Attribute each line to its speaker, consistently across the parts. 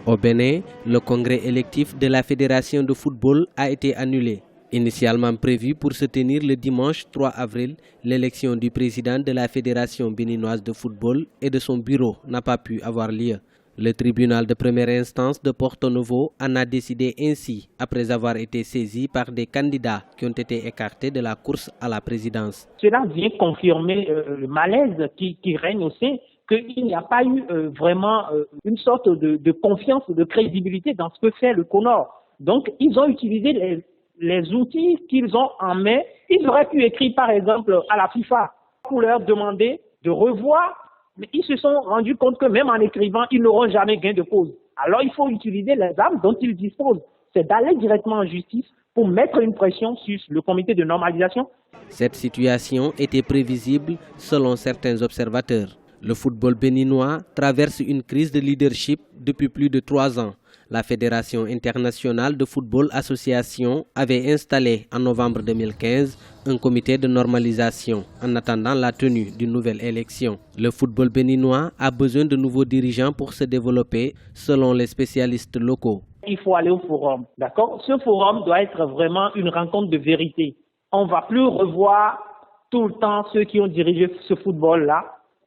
Speaker 1: Au Bénin, le congrès électif de la Fédération de football a été annulé. Initialement prévu pour se tenir le dimanche 3 avril, l'élection du président de la Fédération béninoise de football et de son bureau n'a pas pu avoir lieu. Le tribunal de première instance de Porto Novo en a décidé ainsi après avoir été saisi par des candidats qui ont été écartés de la course à la présidence.
Speaker 2: Cela vient confirmer le malaise qui règne au sein, qu'il n'y a pas eu vraiment une sorte de confiance, de crédibilité dans ce que fait le CONOR. Donc ils ont utilisé les outils qu'ils ont en main. Ils auraient pu écrire par exemple à la FIFA pour leur demander de revoir. Mais ils se sont rendus compte que même en écrivant, ils n'auront jamais gain de cause. Alors il faut utiliser les armes dont ils disposent. C'est d'aller directement en justice pour mettre une pression sur le comité de normalisation.
Speaker 1: Cette situation était prévisible selon certains observateurs. Le football béninois traverse une crise de leadership depuis plus de 3 ans. La Fédération internationale de football association avait installé en novembre 2015 un comité de normalisation en attendant la tenue d'une nouvelle élection. Le football béninois a besoin de nouveaux dirigeants pour se développer selon les spécialistes locaux.
Speaker 2: Il faut aller au forum, d'accord? Ce forum doit être vraiment une rencontre de vérité. On ne va plus revoir tout le temps ceux qui ont dirigé ce football-là,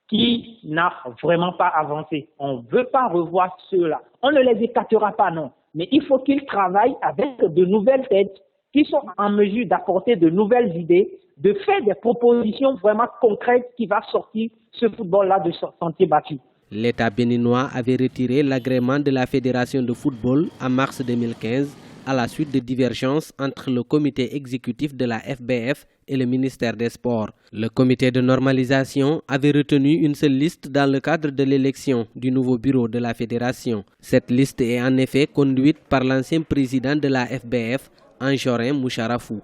Speaker 2: qui n'a vraiment pas avancé. On ne veut pas revoir ceux-là. On ne les écartera pas, non. Mais il faut qu'ils travaillent avec de nouvelles têtes qui sont en mesure d'apporter de nouvelles idées, de faire des propositions vraiment concrètes qui vont sortir ce football-là de sentier battu.
Speaker 1: L'État béninois avait retiré l'agrément de la Fédération de football en mars 2015 à la suite de divergences entre le comité exécutif de la FBF et le ministère des Sports. Le comité de normalisation avait retenu une seule liste dans le cadre de l'élection du nouveau bureau de la fédération. Cette liste est en effet conduite par l'ancien président de la FBF, Anjorin Moucharafou.